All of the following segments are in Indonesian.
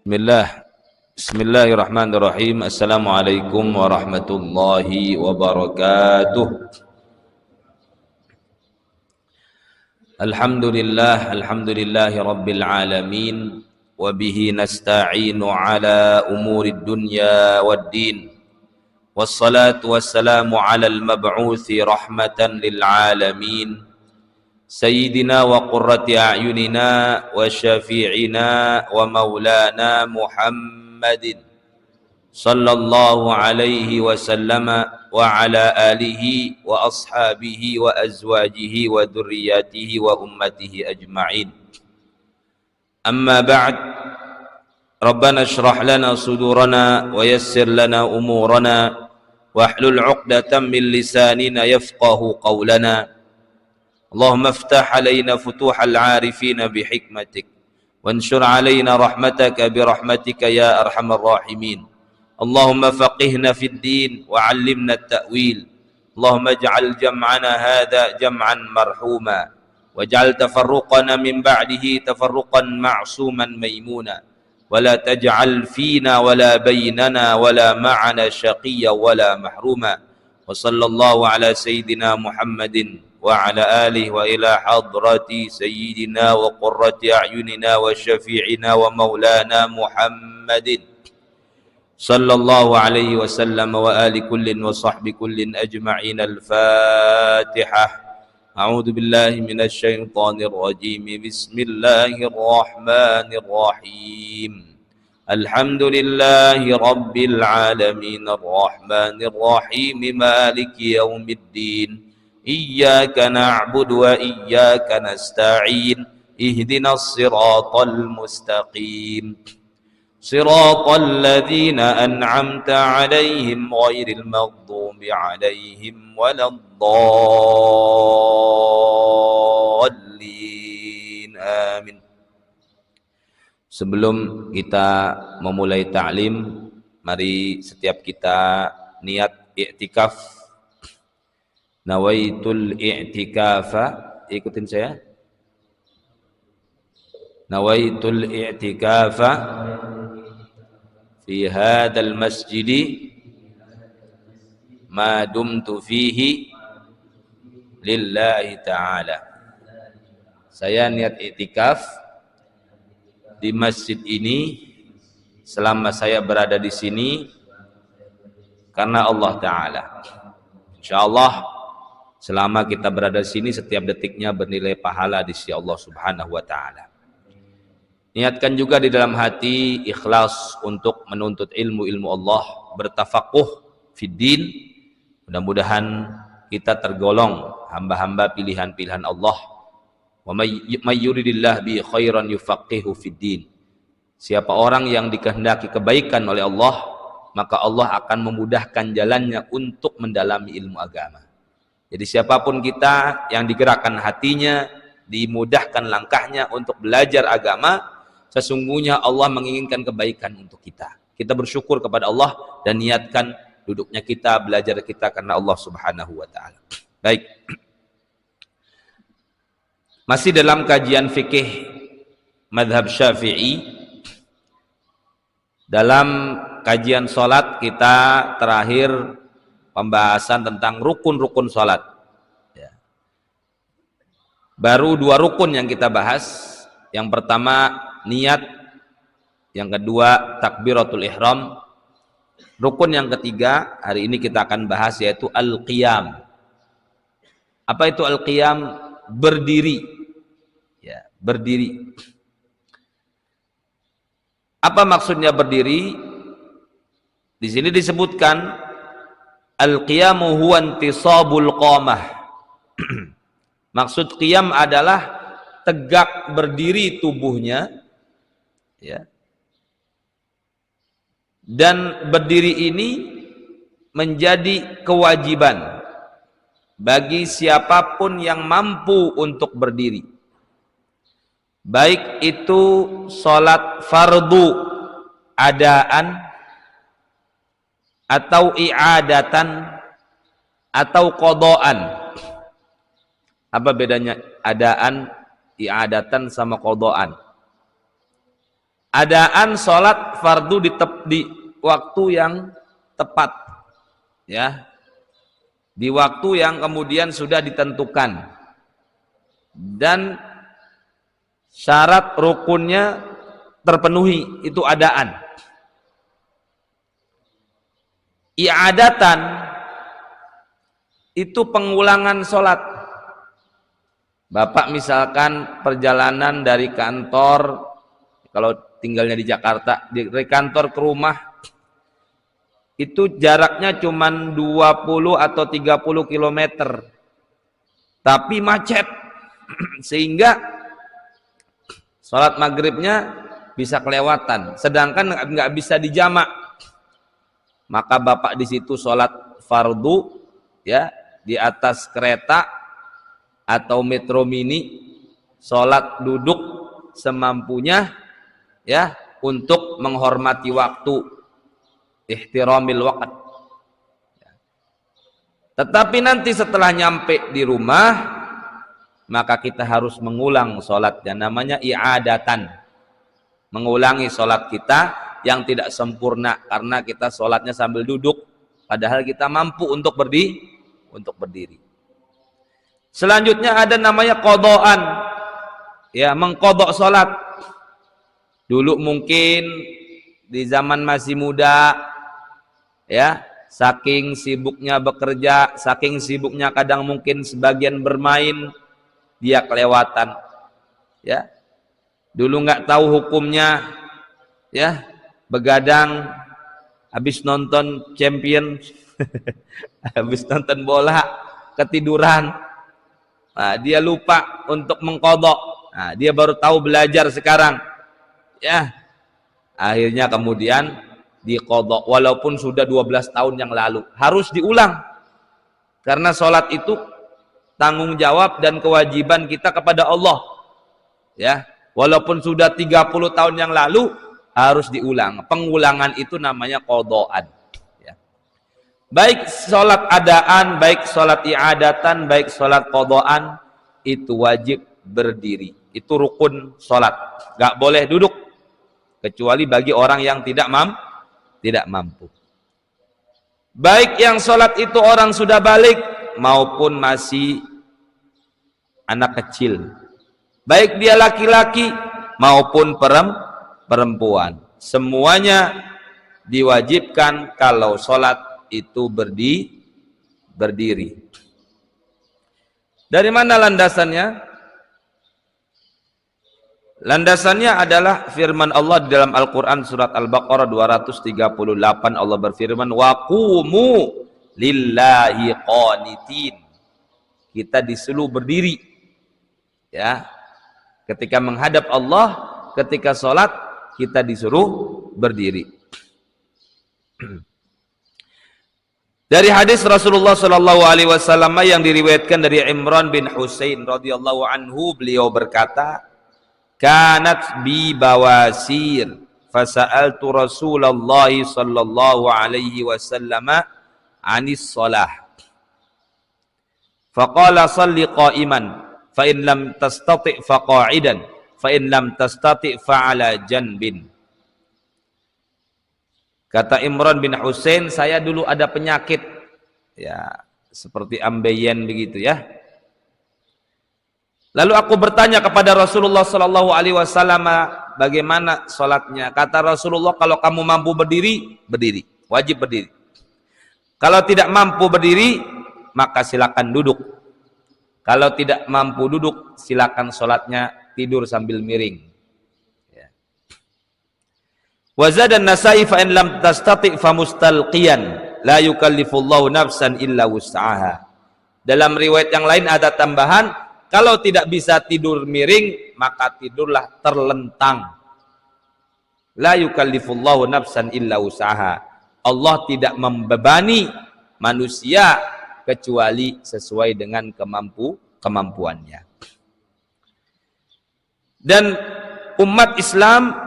Bismillahirrahmanirrahim. Assalamualaikum warahmatullahi wabarakatuh. Alhamdulillahi rabbil alamin. Wabihi nasta'inu ala umurid dunya waddin. Wassalatu wassalamu ala al-mab'uthi rahmatan lil alamin. Sayyidina wa qurrati a'yunina wa syafi'ina wa maulana Muhammadin sallallahu alaihi wasallama wa ala alihi wa ashabihi wa azwajihi wa dhurriyyatihi wa ummatihi ajma'in. Amma ba'd. Rabbana shrah lana sudurana wa yassir lana umurana wahlul 'uqdatam min lisanina yafqahu qawlana. Allahumma aftah alaina futuhal arifina bihikmatik wanshur alaina rahmataka birahmatika ya arhamar rahimin. Allahumma faqihna fid din wa 'allimna at-ta'wil. Allahumma ij'al jam'ana hadha jam'an marhuma waj'al tafarruqana min ba'dihi tafarruqan ma'suman maymuna wa la taj'al fina wa la bainana wa la ma'ana shaqiyya wa la mahruma. Wa sallallahu ala sayyidina Muhammadin wa ala alihi wa ila hadrati sayyidina wa qurrati a'yunina wa syafi'ina wa maulana Muhammadin sallallahu alaihi wasallam wa ali kullin wa sahbi kullin ajma'in. Al-Fatihah. A'udzu billahi minasy syaithanir rajim. Bismillahirrahmanirrahim. Alhamdulillahi rabbil alamin arrahmanir rahim maliki yaumiddin. Iyyaka na'budu wa iyyaka nasta'in. Ihdinas siratal mustaqim. Siratal ladzina an'amta 'alaihim ghairil maghdubi 'alaihim waladdallin. Amin. Sebelum kita memulai ta'lim, mari setiap kita niat i'tikaf. Nawaitul i'tikafa, ikutin saya. Nawaitul i'tikafa fi hadzal masjidi ma dumtu fihi lillahi ta'ala. Saya niat i'tikaf di masjid ini selama saya berada di sini karena Allah Ta'ala. Insyaallah selama kita berada di sini, setiap detiknya bernilai pahala di sisi Allah Subhanahu wa Ta'ala. Niatkan juga di dalam hati ikhlas untuk menuntut ilmu Allah, bertafaquh fid din. Mudah-mudahan kita tergolong hamba-hamba pilihan-pilihan Allah. Wa may yuridillah bi khairan yufaqihu fid din. Siapa orang yang dikehendaki kebaikan oleh Allah, maka Allah akan memudahkan jalannya untuk mendalami ilmu agama. Jadi siapapun kita yang digerakkan hatinya, dimudahkan langkahnya untuk belajar agama, sesungguhnya Allah menginginkan kebaikan untuk kita. Kita bersyukur kepada Allah dan niatkan duduknya kita, belajar kita karena Allah Subhanahu wa Ta'ala. Baik. Masih dalam kajian fikih madhab Syafi'i. Dalam kajian salat kita terakhir pembahasan tentang rukun-rukun salat. Ya. Baru 2 rukun yang kita bahas. Yang pertama niat, yang kedua takbiratul ihram. Rukun yang ketiga hari ini kita akan bahas yaitu al-qiyam. Apa itu al-qiyam? Berdiri. Ya, berdiri. Apa maksudnya berdiri? Di sini disebutkan al-qiyamu huwa intisabul qamah. Maksud qiyam adalah tegak berdiri tubuhnya, ya. Dan berdiri ini menjadi kewajiban bagi siapapun yang mampu untuk berdiri. Baik itu salat fardu adaan atau i'adatan atau qadaan. Apa bedanya adaan, i'adatan sama qadaan? adaan sholat fardu di waktu yang tepat, ya, di waktu yang kemudian sudah ditentukan, dan syarat rukunnya terpenuhi, itu adaan. I'adatan itu pengulangan sholat. Bapak misalkan perjalanan dari kantor, kalau tinggalnya di Jakarta, dari kantor ke rumah itu jaraknya cuma 20 atau 30 km, tapi macet sehingga sholat maghribnya bisa kelewatan, sedangkan nggak bisa dijamak. Maka bapak di situ sholat fardu, ya, di atas kereta atau metro mini, sholat duduk semampunya, ya, untuk menghormati waktu, ihtiramil waqt. Tetapi nanti setelah nyampe di rumah, maka kita harus mengulang sholatnya, namanya i'adatan, mengulangi sholat kita yang tidak sempurna karena kita sholatnya sambil duduk, padahal kita mampu untuk berdiri. Selanjutnya ada namanya qadaan, ya, mengqadha sholat. Dulu mungkin di zaman masih muda, ya, saking sibuknya bekerja, saking sibuknya kadang mungkin sebagian bermain, dia kelewatan, ya. Dulu nggak tahu hukumnya, ya, begadang habis nonton champion habis nonton bola ketiduran, nah, dia lupa untuk mengqadha. Nah, dia baru tahu belajar sekarang, ya, akhirnya kemudian diqadha walaupun sudah 12 tahun yang lalu. Harus diulang karena sholat itu tanggung jawab dan kewajiban kita kepada Allah, ya, walaupun sudah 30 tahun yang lalu harus diulang. Pengulangan itu namanya qadhaan, ya. Baik sholat adaan, baik sholat i'adatan, baik sholat qadhaan, itu wajib berdiri. Itu rukun sholat, gak boleh duduk kecuali bagi orang yang tidak mampu. Baik yang sholat itu orang sudah balik maupun masih anak kecil, baik dia laki-laki maupun perempuan, semuanya diwajibkan kalau sholat itu berdiri. Dari mana landasannya? Landasannya adalah firman Allah di dalam Al-Quran surat Al-Baqarah 238. Allah berfirman, wa qumu lillahi qanitin. Kita disuruh berdiri, ya, ketika menghadap Allah, ketika sholat kita disuruh berdiri. Dari hadis Rasulullah sallallahu alaihi wasallam yang diriwayatkan dari Imran bin Husain radhiyallahu anhu, beliau berkata, kanat bi bawasir fasa'altu Rasulullah sallallahu alaihi wasallam anis shalah faqala salli qa'iman fa in lam tastati' fa qa'idan fa in lam tastati' fa ala janbin. Kata Imran bin Husain, saya dulu ada penyakit, ya, seperti ambeien begitu, ya. Lalu aku bertanya kepada Rasulullah sallallahu alaihi wasallam, bagaimana salatnya? Kata Rasulullah, kalau kamu mampu berdiri, berdiri, wajib berdiri. Kalau tidak mampu berdiri, maka silakan duduk. Kalau tidak mampu duduk, silakan salatnya tidur sambil miring. Wa zada an-Nasa'i fa in lam tastati' fa mustalqiyan la yukallifullahu nafsan illa wus'aha. Dalam riwayat yang lain ada tambahan, kalau tidak bisa tidur miring, maka tidurlah terlentang. La yukallifullahu nafsan illa wus'aha. Allah tidak membebani manusia kecuali sesuai dengan kemampuannya. Dan umat Islam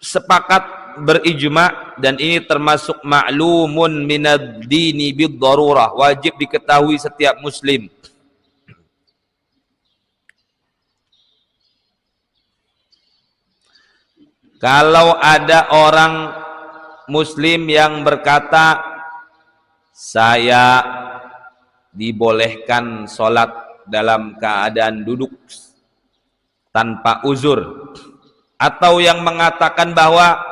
sepakat berijma, dan ini termasuk ma'lumun minad dini bid darurah, wajib diketahui setiap muslim. Kalau ada orang muslim yang berkata, saya dibolehkan sholat dalam keadaan duduk tanpa uzur, atau yang mengatakan bahwa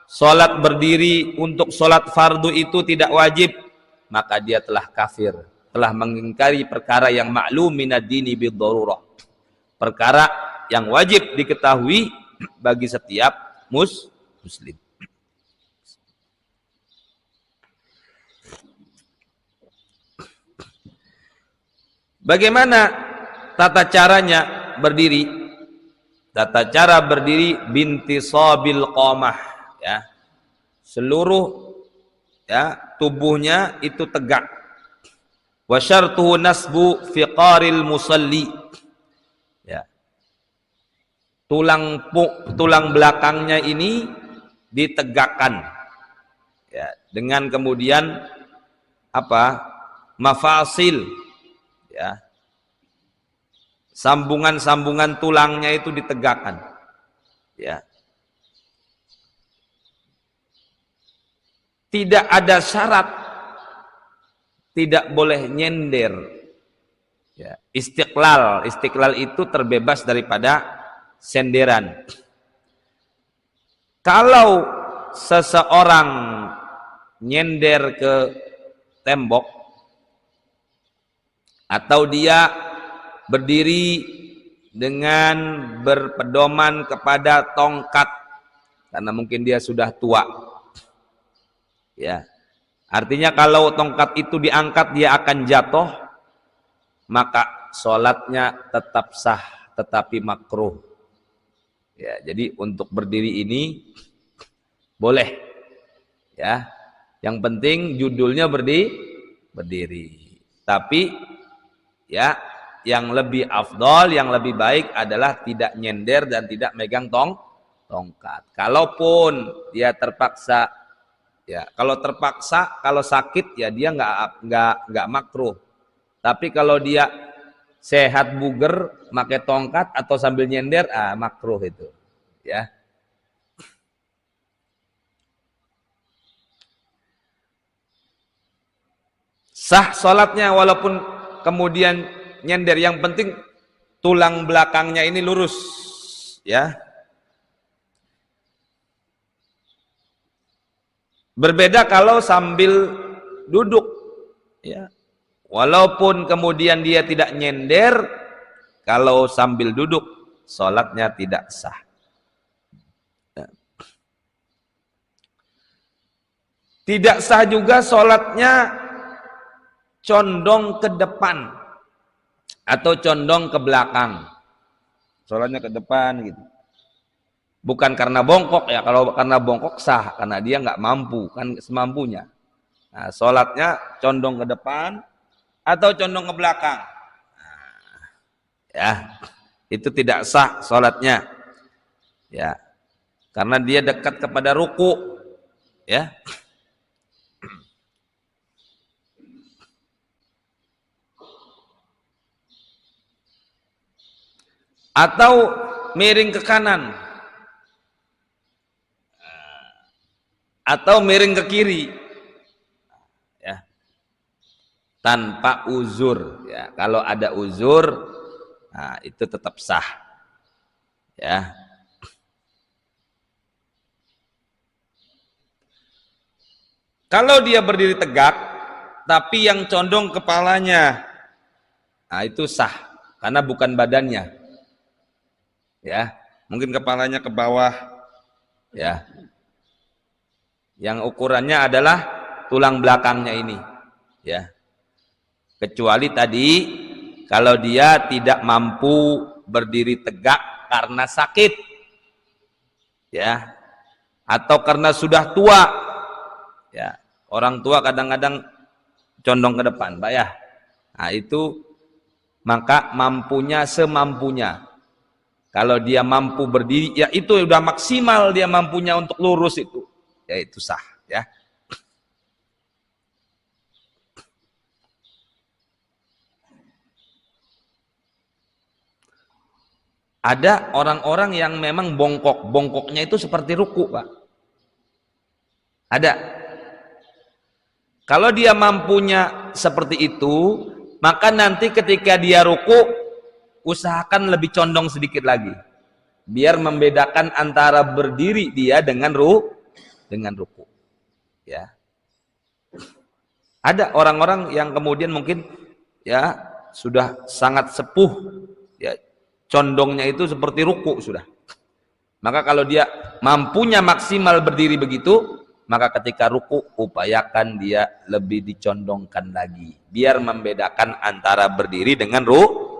sholat berdiri untuk sholat fardu itu tidak wajib, maka dia telah kafir, telah mengingkari perkara yang maklum minad dini bid-darurah, perkara yang wajib diketahui bagi setiap muslim. Bagaimana tata caranya berdiri? Tata cara berdiri bintisabil qamah, ya. Seluruh ya tubuhnya itu tegak. Wa syartuhu nasbu fiqaril musalli. Ya. Tulang belakangnya ini ditegakkan. Ya, dengan kemudian apa? Mafasil, ya. Sambungan-sambungan tulangnya itu ditegakkan. Ya. Tidak ada syarat, tidak boleh nyender. Ya. Istiqlal itu terbebas daripada senderan. Kalau seseorang nyender ke tembok, atau dia berdiri dengan berpedoman kepada tongkat karena mungkin dia sudah tua, ya, artinya kalau tongkat itu diangkat dia akan jatuh, maka sholatnya tetap sah tetapi makruh. Ya, jadi untuk berdiri ini boleh, ya, yang penting judulnya berdiri. Tapi ya, yang lebih afdol, yang lebih baik adalah tidak nyender dan tidak megang tongkat. Kalaupun dia terpaksa, ya, kalau terpaksa, kalau sakit ya dia nggak makruh. Tapi kalau dia sehat buger, pakai tongkat atau sambil nyender, makruh itu, ya. Sah sholatnya walaupun kemudian nyender, yang penting tulang belakangnya ini lurus, ya. Berbeda kalau sambil duduk, ya. Walaupun kemudian dia tidak nyender, kalau sambil duduk sholatnya tidak sah. Ya. Tidak sah juga sholatnya condong ke depan atau condong ke belakang. Sholatnya ke depan gitu. Bukan karena bongkok, ya. Kalau karena bongkok sah, karena dia nggak mampu, kan semampunya. Nah, sholatnya condong ke depan atau condong ke belakang. Nah, ya, itu tidak sah sholatnya, ya, karena dia dekat kepada ruku, ya. Atau miring ke kanan, atau miring ke kiri, ya, tanpa uzur, ya. Kalau ada uzur, nah, itu tetap sah, ya. Kalau dia berdiri tegak tapi yang condong kepalanya, nah itu sah karena bukan badannya, ya. Mungkin kepalanya ke bawah, ya, yang ukurannya adalah tulang belakangnya ini, ya. Kecuali tadi kalau dia tidak mampu berdiri tegak karena sakit, ya, atau karena sudah tua, ya. Orang tua kadang-kadang condong ke depan, Pak, ya. Nah, itu maka mampunya semampunya. Kalau dia mampu berdiri, ya itu udah maksimal dia mampunya untuk lurus itu, ya itu sah, ya. Ada orang-orang yang memang bongkoknya itu seperti ruku, Pak. Ada. Kalau dia mampunya seperti itu, maka nanti ketika dia ruku, usahakan lebih condong sedikit lagi. Biar membedakan antara berdiri dia dengan ruku. Ya. Ada orang-orang yang kemudian mungkin ya sudah sangat sepuh, ya condongnya itu seperti ruku sudah. Maka kalau dia mampunya maksimal berdiri begitu, maka ketika ruku upayakan dia lebih dicondongkan lagi, biar membedakan antara berdiri dengan ruku.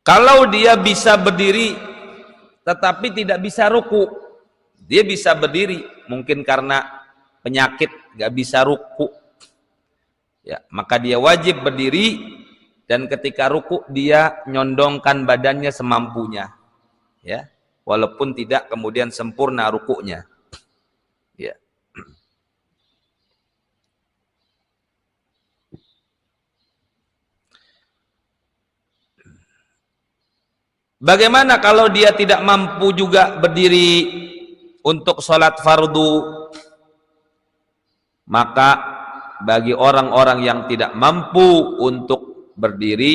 Kalau dia bisa berdiri tetapi tidak bisa ruku, dia bisa berdiri mungkin karena penyakit gak bisa ruku, ya maka dia wajib berdiri, dan ketika ruku dia nyondongkan badannya semampunya, ya walaupun tidak kemudian sempurna rukunya, ya. Bagaimana kalau dia tidak mampu juga berdiri untuk sholat fardu? Maka bagi orang-orang yang tidak mampu untuk berdiri,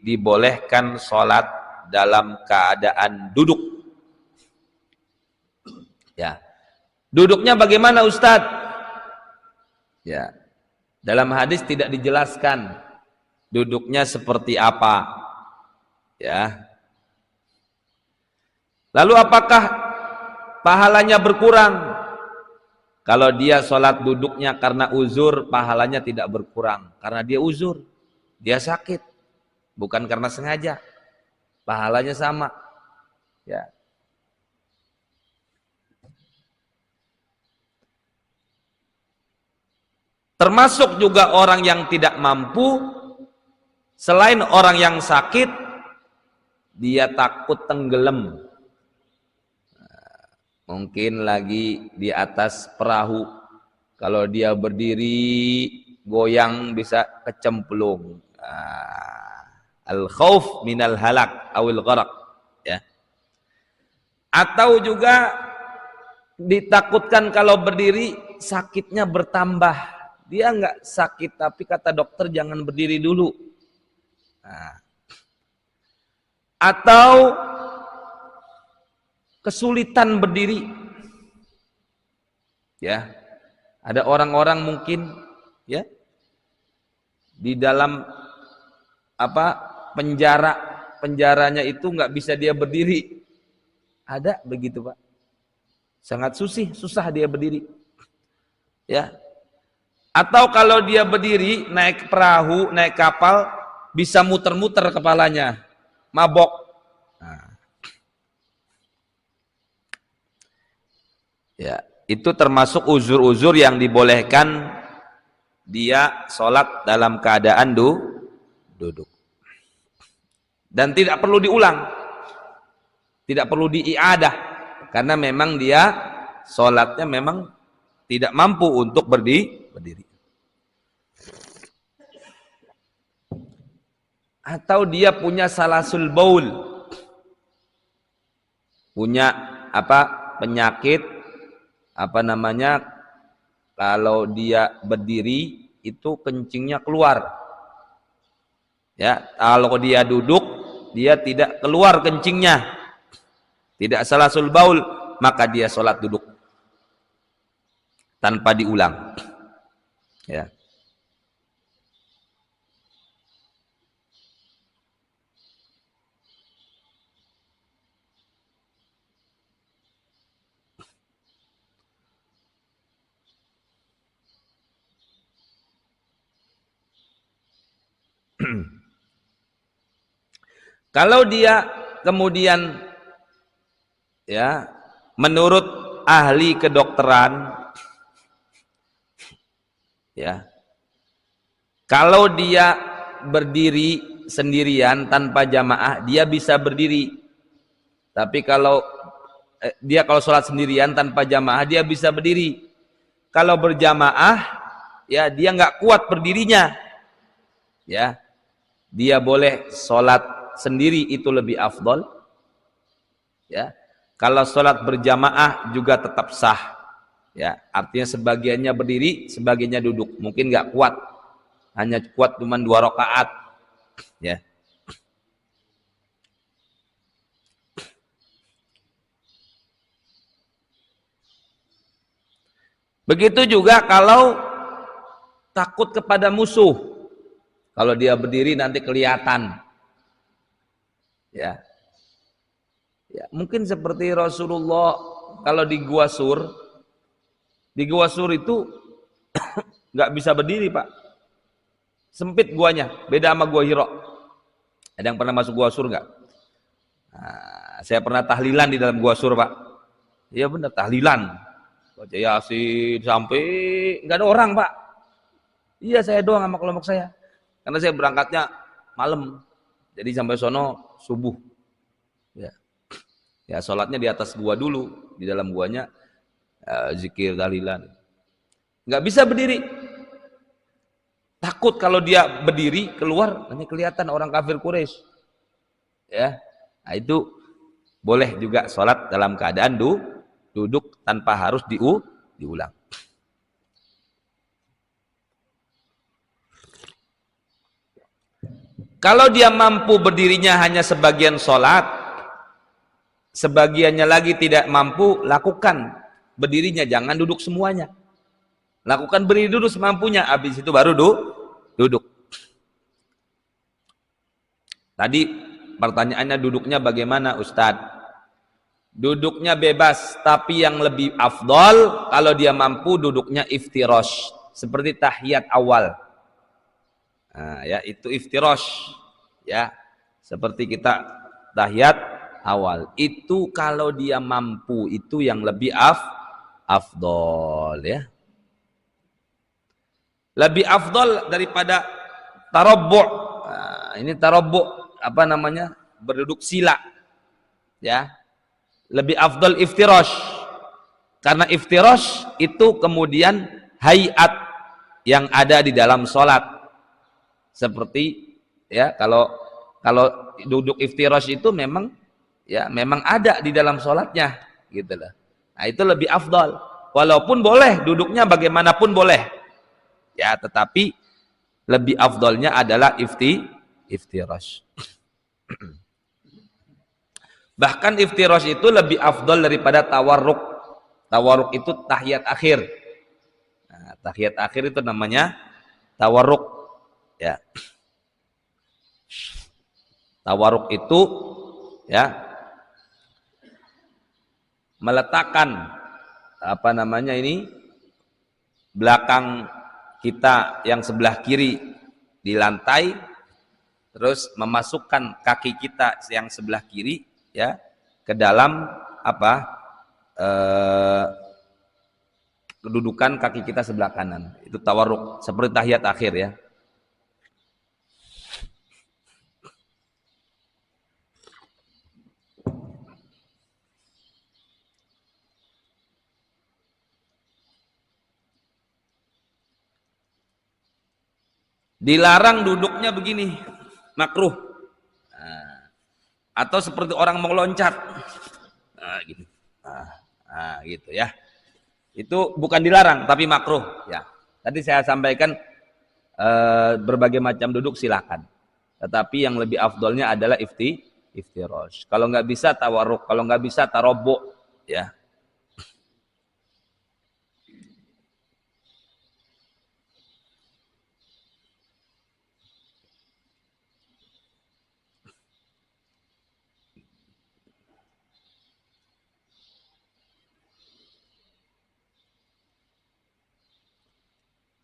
dibolehkan sholat dalam keadaan duduk. Ya, duduknya bagaimana, Ustadz? Ya, dalam hadis tidak dijelaskan duduknya seperti apa. Ya. Lalu apakah pahalanya berkurang? Kalau dia sholat duduknya karena uzur, pahalanya tidak berkurang. Karena dia uzur, dia sakit, bukan karena sengaja. Pahalanya sama. Ya. Termasuk juga orang yang tidak mampu, selain orang yang sakit, dia takut tenggelam. Mungkin lagi di atas perahu, kalau dia berdiri goyang bisa kecemplung. Al-khauf minal halak awil gharaq, ya. Atau juga ditakutkan kalau berdiri sakitnya bertambah. Dia enggak sakit tapi kata dokter jangan berdiri dulu. Atau kesulitan berdiri, ya ada orang-orang mungkin ya di dalam penjaranya itu nggak bisa dia berdiri, ada begitu Pak, sangat susah dia berdiri, ya. Atau kalau dia berdiri naik perahu, naik kapal, bisa muter-muter kepalanya, mabok. Ya, itu termasuk uzur-uzur yang dibolehkan dia sholat dalam keadaan duduk. Dan tidak perlu diulang, tidak perlu diiadah, karena memang dia sholatnya memang tidak mampu untuk berdiri. Atau dia punya salasul baul, punya penyakit kalau dia berdiri itu kencingnya keluar, ya. Kalau dia duduk dia tidak keluar kencingnya, tidak salasul baul, maka dia sholat duduk tanpa diulang, ya. Kalau dia kemudian ya menurut ahli kedokteran, ya kalau dia berdiri sendirian tanpa jamaah dia bisa berdiri, tapi kalau dia kalau sholat sendirian tanpa jamaah dia bisa berdiri. Kalau berjamaah ya dia nggak kuat berdirinya, ya dia boleh sholat sendiri, itu lebih afdol, ya. Kalau sholat berjamaah juga tetap sah, ya artinya sebagiannya berdiri sebagiannya duduk, mungkin nggak kuat, hanya kuat cuma 2 rakaat, ya. Begitu juga kalau takut kepada musuh, kalau dia berdiri nanti kelihatan, ya. Ya, mungkin seperti Rasulullah kalau di Gua Sur itu nggak bisa berdiri, Pak. Sempit guanya, beda sama Gua Hiro. Ada yang pernah masuk Gua Sur nggak? Nah, saya pernah tahlilan di dalam Gua Sur, Pak. Iya benar, tahlilan. Baca Yasin sampai nggak ada orang, Pak. Iya, saya doang sama kelompok saya. Karena saya berangkatnya malam. Jadi sampai sono subuh. Ya. Ya, sholatnya di atas gua dulu, di dalam guanya zikir tahlilan. Nggak bisa berdiri. Takut kalau dia berdiri keluar nanti kelihatan orang kafir Quraisy. Ya. Nah, itu boleh juga sholat dalam keadaan duduk tanpa harus diulang. Kalau dia mampu berdirinya hanya sebagian sholat, sebagiannya lagi tidak mampu, lakukan berdirinya, jangan duduk semuanya. Lakukan berdiri dulu semampunya, habis itu baru duduk. Tadi pertanyaannya duduknya bagaimana, Ustadz? Duduknya bebas, tapi yang lebih afdol kalau dia mampu duduknya iftirash, seperti tahiyat awal. Nah, ya itu iftirash, ya seperti kita tahiyat awal. Itu kalau dia mampu, itu yang lebih afdol, ya. Lebih afdol daripada tarabbu'. Nah, ini tarabbu' apa namanya? Berduduk sila, ya. Lebih afdal iftirash, karena iftirash itu kemudian hayat yang ada di dalam sholat, seperti ya kalau duduk iftirash itu memang ada di dalam sholatnya gitu loh. Nah itu lebih afdal, walaupun boleh duduknya bagaimanapun boleh ya, tetapi lebih afdalnya adalah iftirash. Bahkan iftirash itu lebih afdal daripada tawarruk. Tawarruk itu tahiyat akhir. Nah, tahiyat akhir itu namanya tawarruk. Ya. Tawarruk itu ya meletakkan apa namanya ini belakang kita yang sebelah kiri di lantai, terus memasukkan kaki kita yang sebelah kiri ya ke dalam apa kedudukan kaki kita sebelah kanan. Itu tawarruk, seperti tahiyat akhir ya. Dilarang duduknya begini, makruh. Nah, atau seperti orang mau loncat, nah, gitu. Gitu ya. Itu bukan dilarang, tapi makruh. Ya. Tadi saya sampaikan berbagai macam duduk silakan. Tetapi yang lebih afdolnya adalah iftirash. Kalau nggak bisa tawarruk, kalau nggak bisa tarabbu, ya.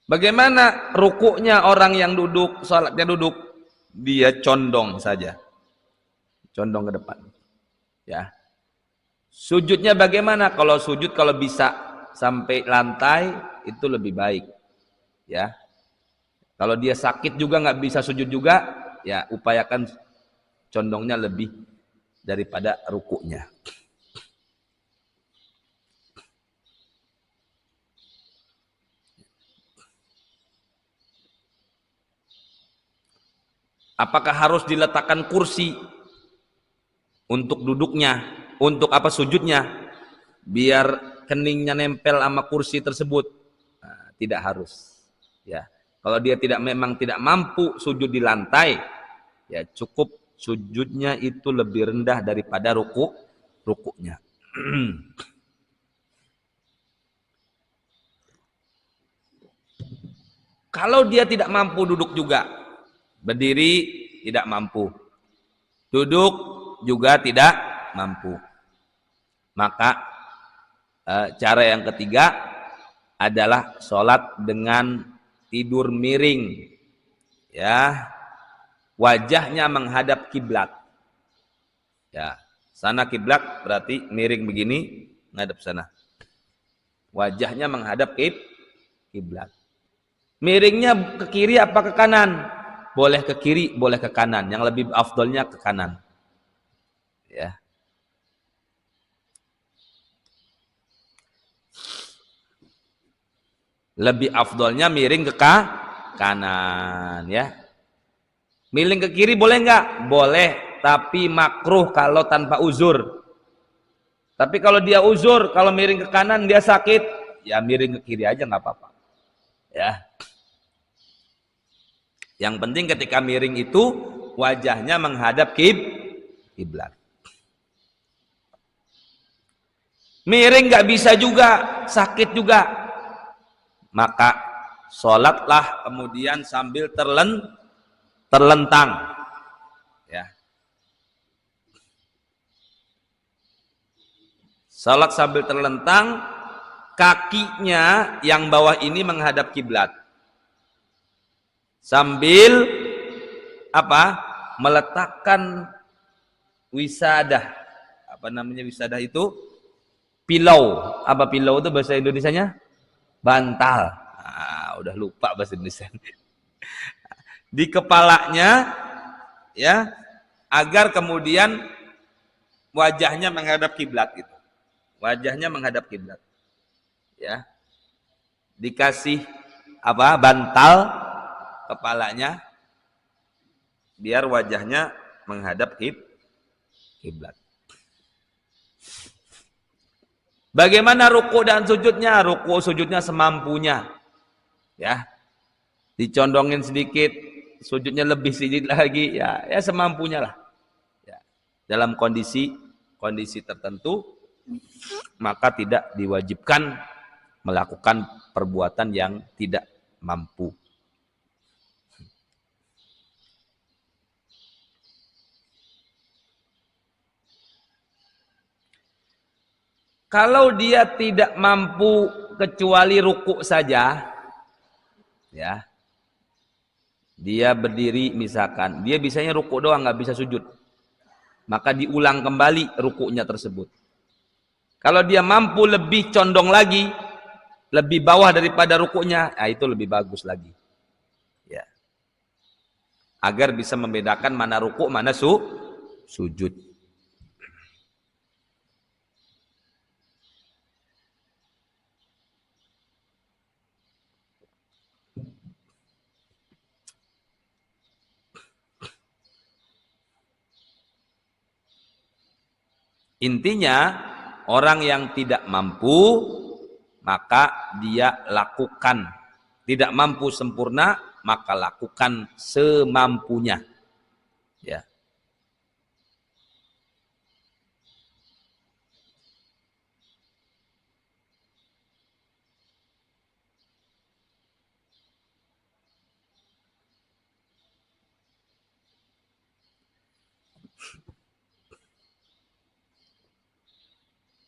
Bagaimana rukuknya orang yang duduk, salatnya duduk? Dia condong saja. Condong ke depan. Ya. Sujudnya bagaimana? Kalau sujud kalau bisa sampai lantai itu lebih baik. Ya. Kalau dia sakit juga nggak bisa sujud juga, ya upayakan condongnya lebih daripada rukuknya. Apakah harus diletakkan kursi untuk duduknya, untuk apa sujudnya, biar keningnya nempel sama kursi tersebut? Nah, tidak harus. Ya, kalau dia memang tidak mampu sujud di lantai, ya cukup sujudnya itu lebih rendah daripada rukuknya. Kalau dia tidak mampu duduk juga, berdiri tidak mampu, duduk juga tidak mampu, maka cara yang ketiga adalah sholat dengan tidur miring, ya, wajahnya menghadap kiblat. Ya, sana kiblat berarti miring begini, menghadap sana. Wajahnya menghadap kiblat. Miringnya ke kiri apa ke kanan? Boleh ke kiri, boleh ke kanan. Yang lebih afdolnya ke kanan. Ya. Lebih afdolnya miring ke kanan, ya. Miring ke kiri boleh enggak? Boleh, tapi makruh kalau tanpa uzur. Tapi kalau dia uzur, kalau miring ke kanan dia sakit, ya miring ke kiri aja enggak apa-apa. Ya. Yang penting ketika miring itu wajahnya menghadap kiblat. Miring nggak bisa juga, sakit juga. Maka sholatlah kemudian sambil terlentang. Ya. Sholat sambil terlentang, kakinya yang bawah ini menghadap kiblat. Sambil apa? Meletakkan wisadah. Apa namanya wisadah itu? Pilau. Apa pilau itu bahasa Indonesianya? Bantal. Nah, udah lupa bahasa Indonesia. Di kepalanya, ya, agar kemudian wajahnya menghadap kiblat gitu. Wajahnya menghadap kiblat. Ya. Dikasih apa? Bantal kepalanya biar wajahnya menghadap kiblat. Bagaimana ruku dan sujudnya? Ruku sujudnya semampunya. Ya. Dicondongin sedikit, sujudnya lebih sedikit lagi, ya semampunya lah. Ya. Dalam kondisi tertentu maka tidak diwajibkan melakukan perbuatan yang tidak mampu. Kalau dia tidak mampu kecuali ruku saja, ya, dia berdiri misalkan, dia bisanya ruku doang, nggak bisa sujud, maka diulang kembali rukunya tersebut. Kalau dia mampu lebih condong lagi, lebih bawah daripada rukunya, nah itu lebih bagus lagi, ya, agar bisa membedakan mana ruku, mana sujud. Intinya, orang yang tidak mampu, maka dia lakukan. Tidak mampu sempurna, maka lakukan semampunya. Ya.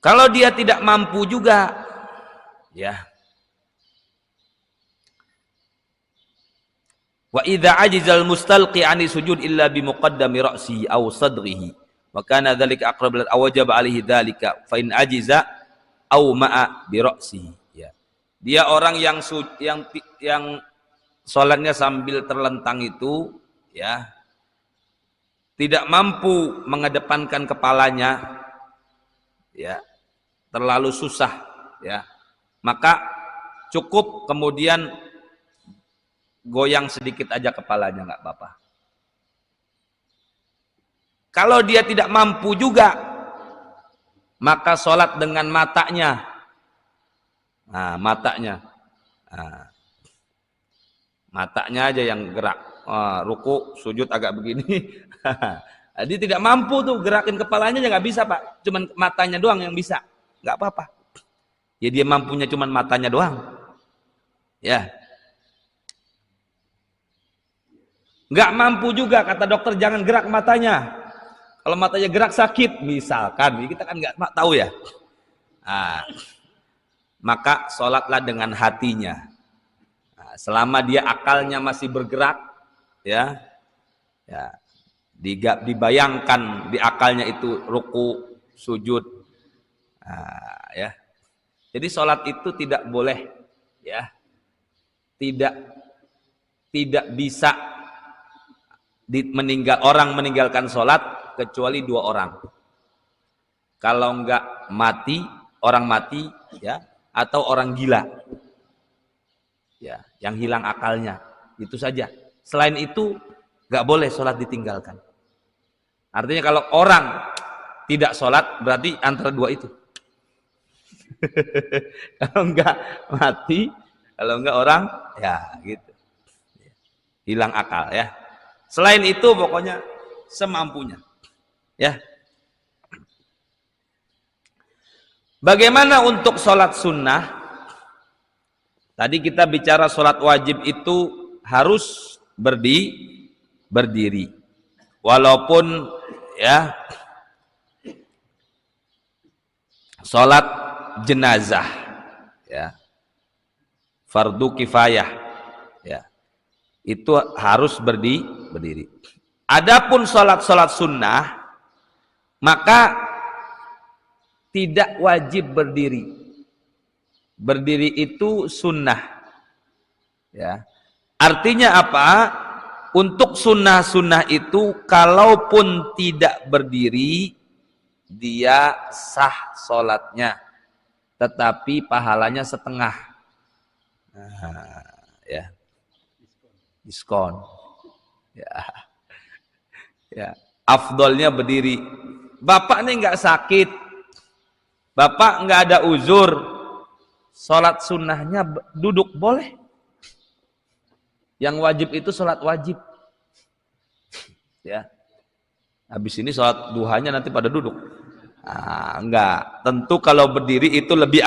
Kalau dia tidak mampu juga, ya. Wa idza ajizal mustalqi 'ani sujud illa bi muqaddami ra'sihi aw sadrihi wa kana dzalika aqrab lil awjab 'alaihi dzalika fa in ajiza aw ma'a bi ra'sihi, ya. Dia orang yang salatnya sambil terlentang itu, ya, tidak mampu mengedepankan kepalanya, ya, terlalu susah, ya, maka cukup kemudian goyang sedikit aja kepalanya, nggak apa-apa, Kalau dia tidak mampu juga, maka sholat dengan matanya. Nah, matanya. Nah, matanya aja yang gerak. Ruku, sujud agak begini. Dia tidak mampu tuh, gerakin kepalanya ya nggak bisa, Pak. Cuman matanya doang yang bisa. Nggak apa-apa. Ya dia mampunya cuman matanya doang. Ya. Nggak mampu juga, kata dokter jangan gerak matanya. Kalau matanya gerak sakit, misalkan, kita kan nggak tahu ya. Nah, maka sholatlah dengan hatinya. Nah, selama dia akalnya masih bergerak, ya, dibayangkan di akalnya itu ruku, sujud, nah, ya. Jadi sholat itu tidak boleh, ya, tidak bisa orang meninggalkan sholat kecuali 2 orang. Kalau enggak mati, orang mati, ya, atau orang gila, ya, yang hilang akalnya, itu saja. Selain itu enggak boleh sholat ditinggalkan. Artinya kalau orang tidak sholat berarti antara 2 itu. Kalau enggak mati, kalau enggak orang, ya gitu, hilang akal, ya. Selain itu pokoknya semampunya, ya. Bagaimana untuk sholat sunnah? Tadi kita bicara sholat wajib itu harus berdiri, walaupun, ya, sholat jenazah, ya, fardu kifayah, ya, itu harus berdiri. Adapun sholat sunnah, maka tidak wajib berdiri. Berdiri itu sunnah, ya. Artinya apa? Untuk sunnah itu kalaupun tidak berdiri, dia sah sholatnya, tetapi pahalanya setengah. Nah, ya, diskon, ya, afdolnya berdiri. Bapak ini nggak sakit, bapak nggak ada uzur, sholat sunnahnya duduk boleh. Yang wajib itu sholat wajib, ya. Habis ini sholat duhanya nanti pada duduk. Enggak, tentu kalau berdiri itu lebih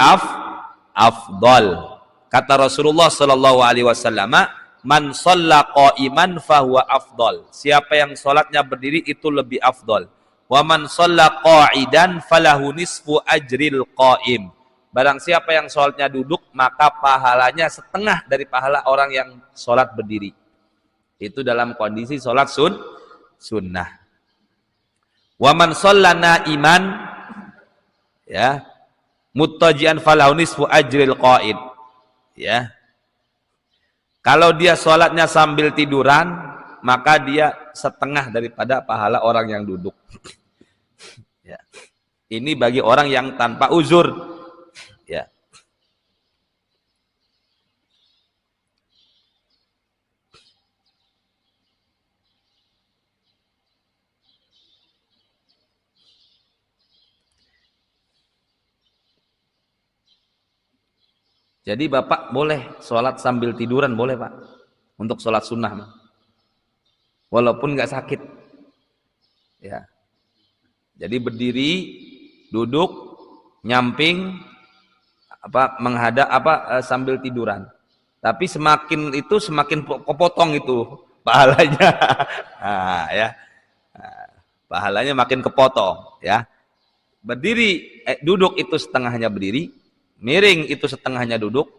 afdol. Kata Rasulullah sallallahu alaihi wasallam, man shalla qa'iman fahuwa afdol. Siapa yang sholatnya berdiri itu lebih afdol. Wa man shalla qa'idan falahu nisfu ajril qa'im. Barang siapa yang sholatnya duduk, maka pahalanya setengah dari pahala orang yang sholat berdiri. Itu dalam kondisi sholat sunnah. Wa man shalla na'iman, ya, muttaji'an falahu nisfu ajril qa'id, ya. Kalau dia sholatnya sambil tiduran, maka dia setengah daripada pahala orang yang duduk. Ya. Ini bagi orang yang tanpa uzur, ya. Jadi bapak boleh sholat sambil tiduran, boleh pak, untuk sholat sunnah, walaupun nggak sakit, ya. Jadi berdiri, duduk, nyamping, menghadap, sambil tiduran. Tapi semakin kepotong itu pahalanya, ya, pahalanya makin kepotong, ya. Berdiri, duduk itu setengahnya berdiri, miring itu setengahnya duduk,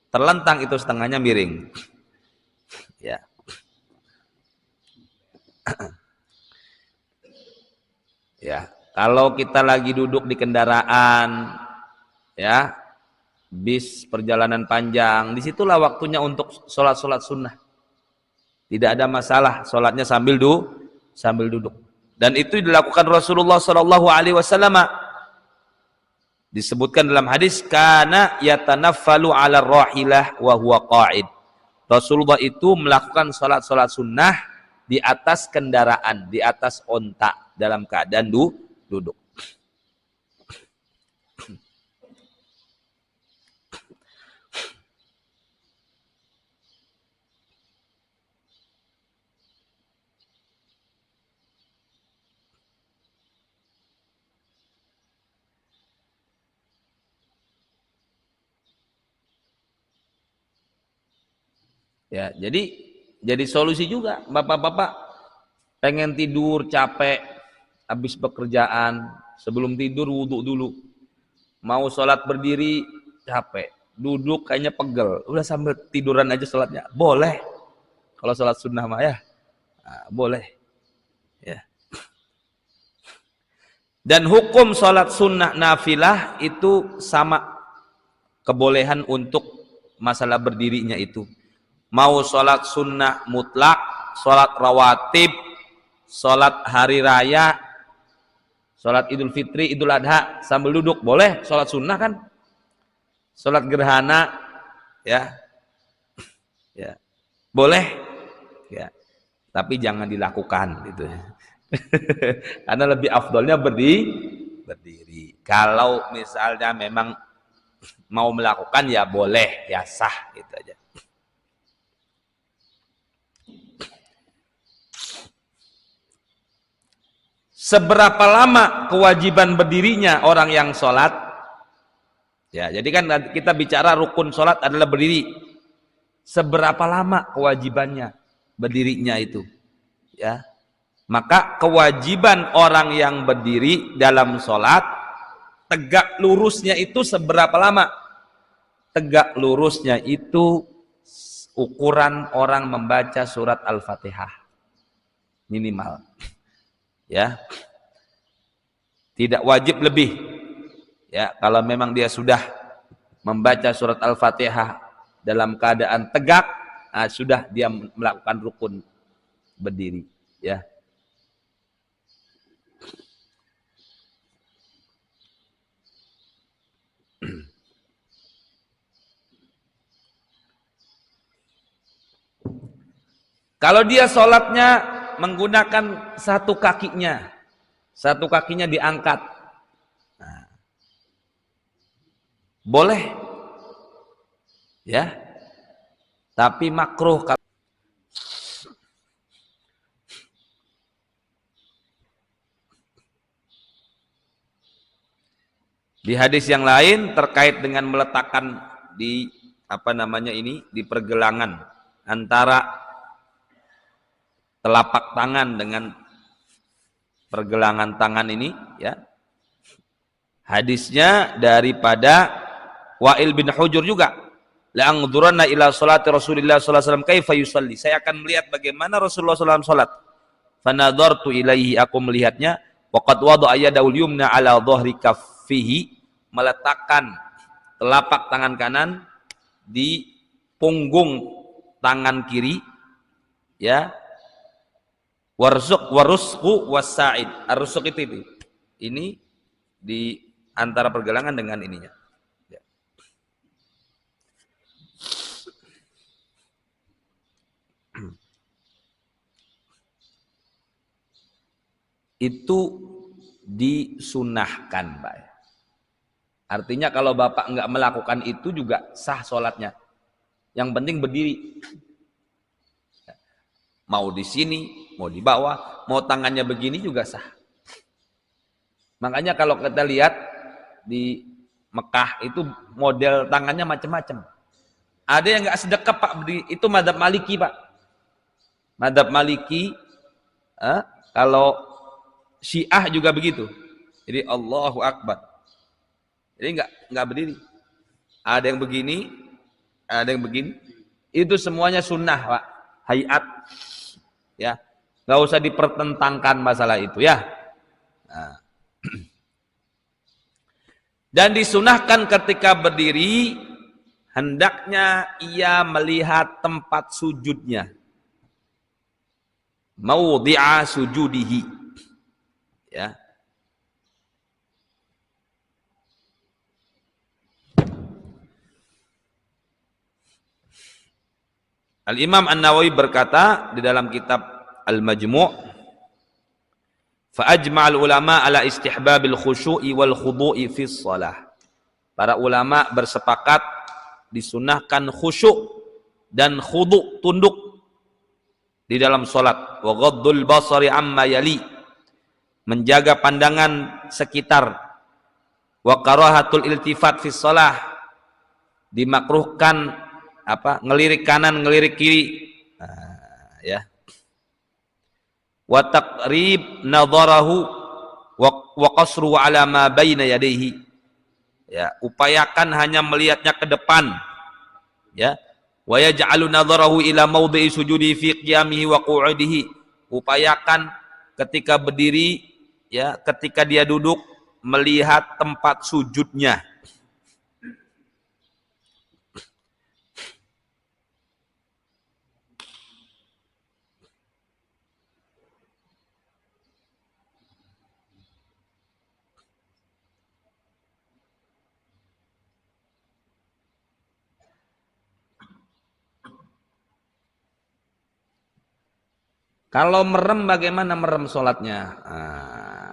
terlentang itu setengahnya miring, ya. Ya, kalau kita lagi duduk di kendaraan, ya, bis perjalanan panjang, disitulah waktunya untuk sholat sunnah. Tidak ada masalah sholatnya sambil duduk. Dan itu dilakukan Rasulullah Shallallahu Alaihi Wasallam. Disebutkan dalam hadis, kana yatanaffalu ala rahilah wa huwa qa'id. Rasulullah itu melakukan sholat sunnah di atas kendaraan, di atas onta. dalam keadaan duduk. Ya, jadi solusi juga bapak-bapak pengen tidur capek habis pekerjaan, sebelum tidur wudhu dulu. Mau sholat berdiri capek, duduk kayaknya pegel, udah sambil tiduran aja sholatnya. Boleh. Kalau sholat sunnah mah ya, nah, boleh. Ya. Dan hukum sholat sunnah nafilah itu sama kebolehan untuk masalah berdirinya itu. Mau sholat sunnah mutlak, sholat rawatib, sholat hari raya, sholat idul fitri, idul adha, sambil duduk, boleh. Sholat sunnah kan, sholat gerhana, ya, ya, boleh, ya. Tapi jangan dilakukan, gitu. Karena lebih afdolnya berdiri. Kalau misalnya memang mau melakukan, ya boleh, ya sah, gitu aja. Seberapa lama kewajiban berdirinya orang yang sholat? Ya, jadi kan kita bicara rukun sholat adalah berdiri. Seberapa lama kewajibannya berdirinya itu? Ya, maka kewajiban orang yang berdiri dalam sholat, tegak lurusnya itu seberapa lama? Tegak lurusnya itu ukuran orang membaca surat Al-Fatihah minimal. Ya, tidak wajib lebih. Ya, kalau memang dia sudah membaca surat Al-Fatihah dalam keadaan tegak, nah, sudah dia melakukan rukun berdiri. Ya. Kalau dia sholatnya menggunakan satu kakinya diangkat, nah, boleh, ya, tapi makruh. Di hadis yang lain terkait dengan meletakkan di di pergelangan antara telapak tangan dengan pergelangan tangan ini, ya. Hadisnya daripada Wa'il bin Hujur juga. La'angdhuranna ila salati Rasulillah sallallahu alaihi wasallam kaifa yusalli. Saya akan melihat bagaimana Rasulullah sallallahu alaihi wasallam salat. Fanadhartu ilaihi, aku melihatnya, waqad wada'a yadahu al-yumna ala dhahri kaffihi, meletakkan telapak tangan kanan di punggung tangan kiri, ya. Warusku wasa'id. Arusuk itu. Ini di antara pergelangan dengan ininya. Ya. Itu disunahkan, Pak. Artinya kalau Bapak enggak melakukan itu juga sah sholatnya. Yang penting berdiri. Mau di sini, mau di bawah, mau tangannya begini juga sah. Makanya kalau kita lihat di Mekah itu model tangannya macam-macam. Ada yang nggak sedekap, Pak, itu madzhab Maliki, Pak. Madzhab Maliki, kalau Syiah juga begitu. Jadi Allahu Akbar. Jadi nggak berdiri. Ada yang begini, ada yang begini. Itu semuanya sunnah, Pak. Hayat. Ya, nggak usah dipertentangkan masalah itu, ya. Nah. Dan disunahkan ketika berdiri hendaknya ia melihat tempat sujudnya, maudhi'a sujudihi, ya. Al-Imam An-Nawawi berkata di dalam kitab Al-Majmu', Fa ajma'al ulama ala istihbabil khusyu'i wal khudu'i fi shalah. Para ulama bersepakat disunahkan khusyuk dan khudu', tunduk di dalam salat. Wa ghaddul basari amma yali, menjaga pandangan sekitar. Wa karahatul iltifat fi shalah, dimakruhkan ngelirik kanan, ngelirik kiri. Ya. Wa taqrib nadharahu wa qasru ala ma baina yadayhi. Ya, upayakan hanya melihatnya ke depan. Ya. Wa yaj'alu nadharahu ila mawdhi'i sujudi fi qiyamihi wa qu'udihi. Upayakan ketika berdiri, ya, ketika dia duduk melihat tempat sujudnya. Kalau merem, bagaimana merem sholatnya?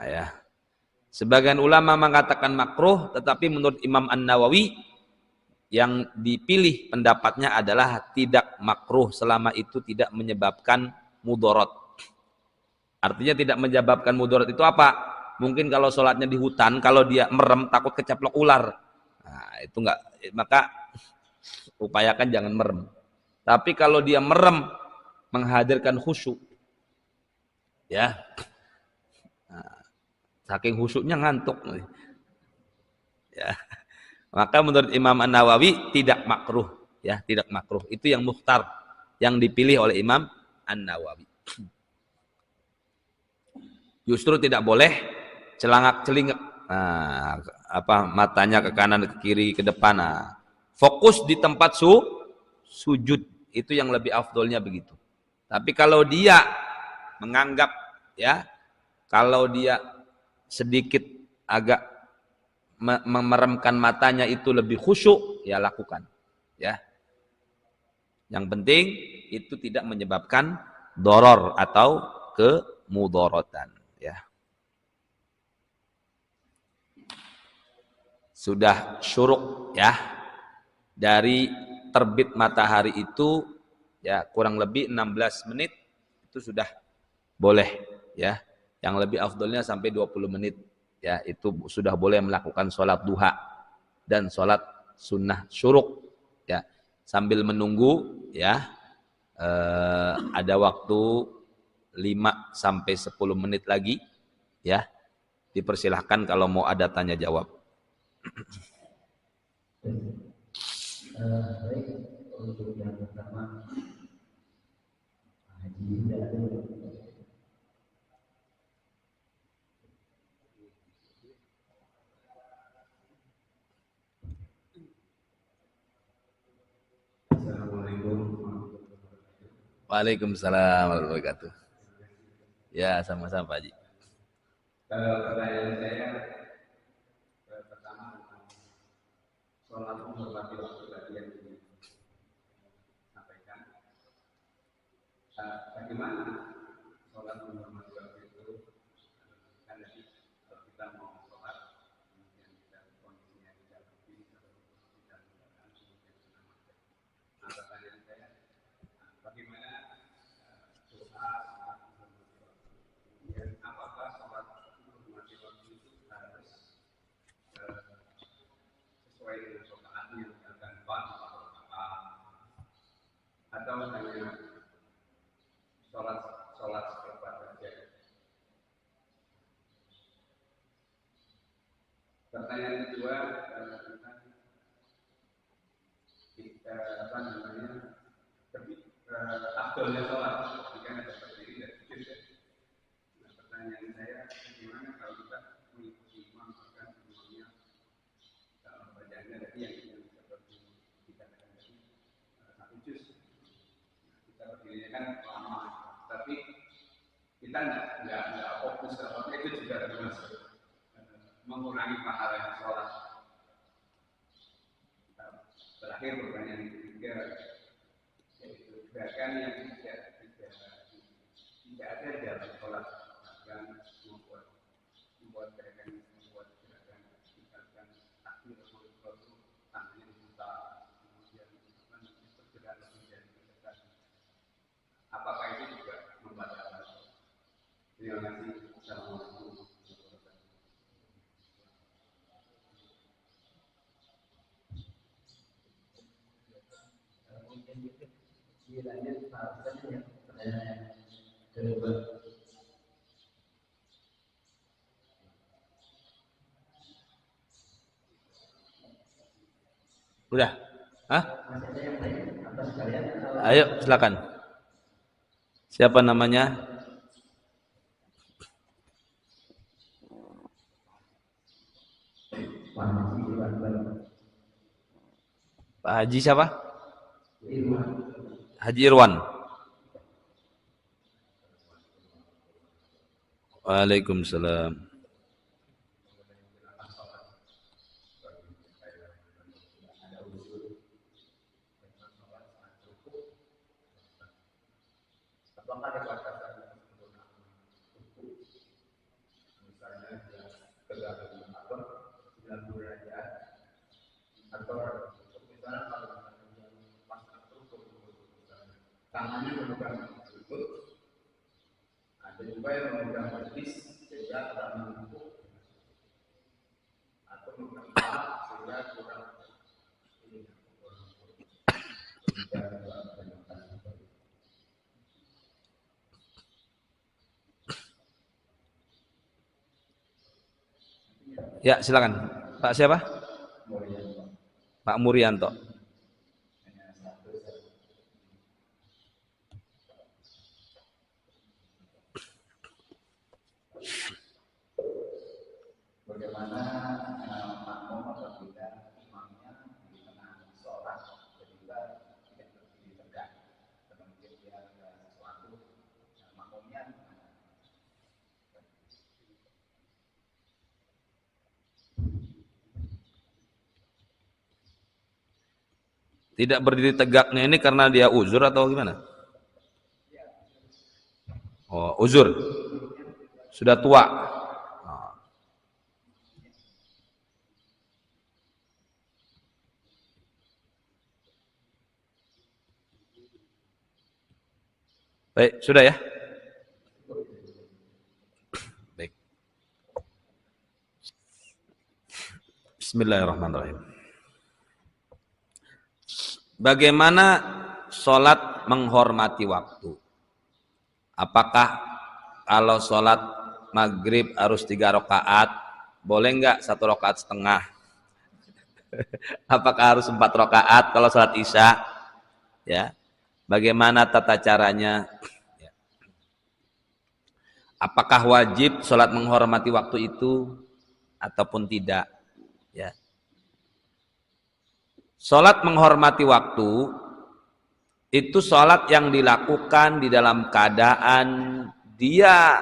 Ya. Sebagian ulama mengatakan makruh, tetapi menurut Imam An-Nawawi yang dipilih pendapatnya adalah tidak makruh selama itu tidak menyebabkan mudarat. Artinya tidak menyebabkan mudarat itu apa? Mungkin kalau sholatnya di hutan, kalau dia merem takut kecaplok ular. Itu enggak, maka upayakan jangan merem. Tapi kalau dia merem menghadirkan khusyuk, ya, saking khusyuknya ngantuk, ya, maka menurut Imam An-Nawawi tidak makruh, ya, tidak makruh. Itu yang mukhtar, yang dipilih oleh Imam An-Nawawi. Justru tidak boleh celangak-celingak, matanya ke kanan, ke kiri, ke depan. Fokus di tempat sujud, itu yang lebih afdolnya begitu. Tapi kalau dia menganggap, ya, kalau dia sedikit agak memeremkan matanya itu lebih khusyuk, ya lakukan, ya. Yang penting itu tidak menyebabkan doror atau kemudorotan, ya. Sudah syuruk, ya, dari terbit matahari itu, ya, kurang lebih 16 menit itu sudah boleh, ya. Yang lebih afdolnya sampai 20 menit, ya, itu sudah boleh melakukan sholat duha dan sholat sunnah syuruk, ya, sambil menunggu, ya, ada waktu 5 sampai 10 menit lagi, ya, dipersilahkan kalau mau ada tanya jawab. Baik, untuk yang pertama haji Waalaikumsalam warahmatullahi wabarakatuh. Ya, sama-sama Pak Haji. Kalau pertanyaan saya pertama tentang sholat menghormati waktu tadi yang disampaikan. Bagaimana sholat menghormati waktu itu? Karena kalau kita mau sholat, kemudian kita kondisinya tidak lebih, tidak menggunakan kemudian sudah macet. Nah, pertanyaan saya, bagaimana doa sholat menghormati waktu? Kemudian apakah sholat menghormati waktu itu harus sesuai dengan sholatnya, misalkan atau hanya sholat seperempat saja. Pertanyaan kedua tentang kita afdolnya sholat jika ada berdiri dan sujud. Nah, pertanyaan saya, bagaimana kalau kita mengikuti imam bahkan imamnya bacaannya tadi yang seperti dikatakan tadi satu juz. Kita berdirinya kan lama, tapi kita nggak fokus karena itu juga termasuk mengurangi pahala sholat. Terakhir pertanyaan ketiga, yaitu gerakan yang tidak ada dalam sholat, bahkan membuat membuat gerakan, misalkan takbir atau sesuatu, tangannya dibuka, kemudian pergerak menjadi mendekat. Apakah itu juga membatalkan? Terima kasih. Assalamualaikum. Udah? Hah? Ayo, silakan. Siapa namanya? Pak Haji siapa? Haji Irwan. Waalaikumsalam. Apakah ada batasan sempurna? Misalnya tegak atau 90 derajat atau misalnya kalau pasang terus tangannya memegang lutut, ada juga yang memegang betis sehingga kurang empuk atau memegang kepala sehingga kurang ini. Ya, silakan. Pak siapa? Pak Murianto. Bagaimana makmum apabila imamnya di tengah sholat ketika tidak berdiri tegak, kemudian dia ada sesuatu, makmumnya Tidak berdiri tegaknya ini karena dia uzur atau gimana? Oh, uzur. Sudah tua. Oh. Baik, sudah ya? Baik. Bismillahirrahmanirrahim. Bagaimana sholat menghormati waktu? Apakah kalau sholat maghrib harus 3 rakaat, boleh nggak 1 rakaat setengah? Apakah harus 4 rakaat kalau sholat isya? Ya, bagaimana tata caranya? Ya. Apakah wajib sholat menghormati waktu itu ataupun tidak? Ya. Sholat menghormati waktu itu sholat yang dilakukan di dalam keadaan dia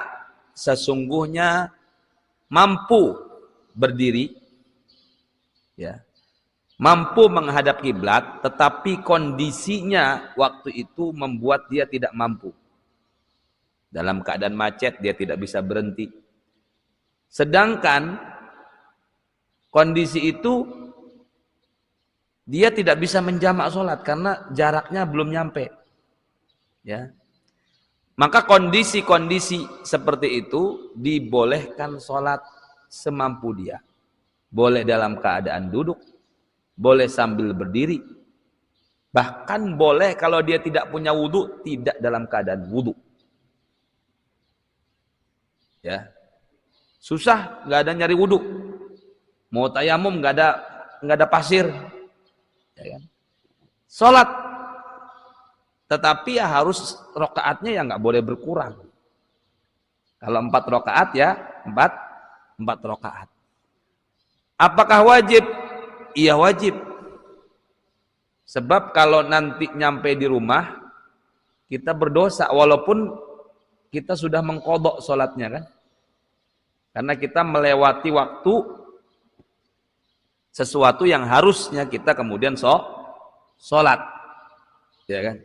sesungguhnya mampu berdiri, ya, mampu menghadap kiblat, tetapi kondisinya waktu itu membuat dia tidak mampu. Dalam keadaan macet dia tidak bisa berhenti. Sedangkan kondisi itu dia tidak bisa menjamak sholat karena jaraknya belum nyampe, ya. Maka kondisi-kondisi seperti itu dibolehkan sholat semampu dia. Boleh dalam keadaan duduk, boleh sambil berdiri, bahkan boleh kalau dia tidak punya wudhu, tidak dalam keadaan wudhu. Ya, susah, nggak ada nyari wudhu, mau tayamum nggak ada pasir. Ya kan? Sholat, tetapi ya harus rokaatnya ya nggak boleh berkurang. Kalau 4 rokaat ya 4 rokaat. Apakah wajib? Iya wajib. Sebab kalau nanti nyampe di rumah kita berdosa walaupun kita sudah mengkodok sholatnya kan? Karena kita melewati waktu sesuatu yang harusnya kita kemudian sholat, ya kan?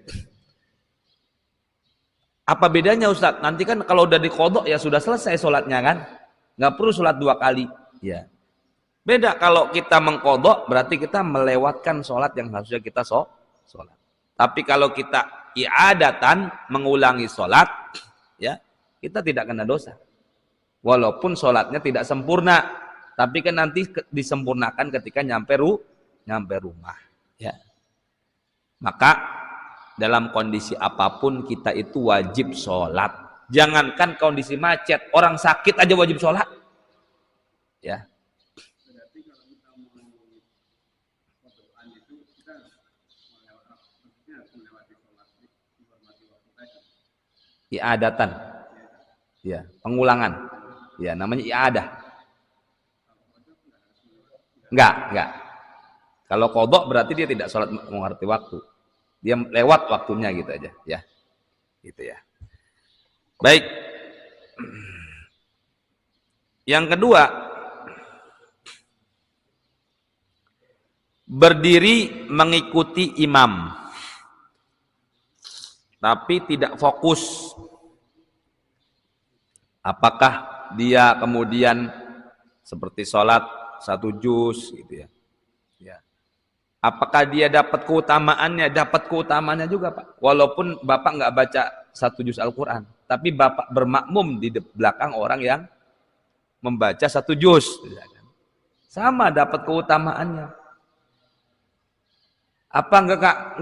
Apa bedanya Ustadz? Nanti kan kalau udah dikodok ya sudah selesai sholatnya kan? nggak perlu sholat 2 kali. Ya. Beda kalau kita mengqadha berarti kita melewatkan sholat yang harusnya kita sholat. Tapi kalau kita i'adatan mengulangi sholat, ya kita tidak kena dosa. Walaupun sholatnya tidak sempurna, tapi kan nanti disempurnakan ketika nyampe rumah. Ya. Maka dalam kondisi apapun kita itu wajib sholat. Jangankan kondisi macet, orang sakit aja wajib sholat. Ya. Berarti kalau kita mau berdoa itu kita melewati sholat, menghormati waktu tadi. I'adatan. Ya, pengulangan. Ya, namanya i'adah. Enggak. Kalau qadha berarti dia tidak sholat mengerti waktu. Dia lewat waktunya gitu aja, ya. Gitu ya. Baik. Yang kedua, berdiri mengikuti imam. Tapi tidak fokus. Apakah dia kemudian seperti sholat 1 juz gitu ya. Ya. Apakah dia dapat keutamaannya? Dapat keutamaannya juga, Pak. Walaupun Bapak nggak baca 1 juz Al-Quran, tapi Bapak bermakmum di belakang orang yang membaca 1 juz. Sama dapat keutamaannya. Apa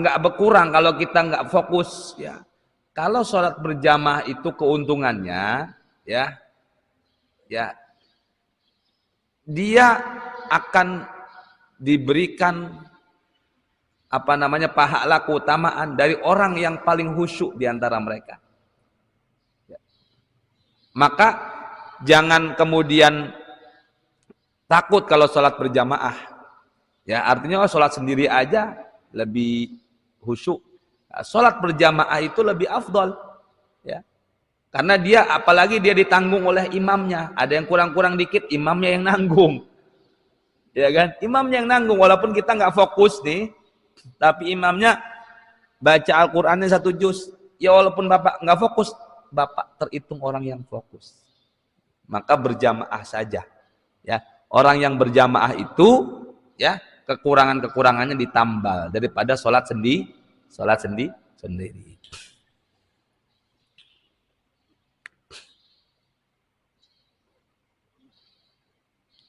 nggak berkurang kalau kita nggak fokus? Ya. Kalau sholat berjamaah itu keuntungannya, ya, dia akan diberikan pahala keutamaan dari orang yang paling khusyuk di antara mereka. Ya. Maka jangan kemudian takut kalau sholat berjamaah. Ya, artinya sholat sendiri aja lebih khusyuk. Nah, sholat berjamaah itu lebih afdal. Ya. Karena dia, apalagi dia ditanggung oleh imamnya. Ada yang kurang-kurang dikit, imamnya yang nanggung. Ya kan? Imamnya yang nanggung, walaupun kita nggak fokus nih, tapi imamnya baca Al-Qur'annya 1 juz. Ya walaupun Bapak nggak fokus, Bapak terhitung orang yang fokus. Maka berjamaah saja. Ya, orang yang berjamaah itu, ya, kekurangannya ditambal daripada sholat sendiri.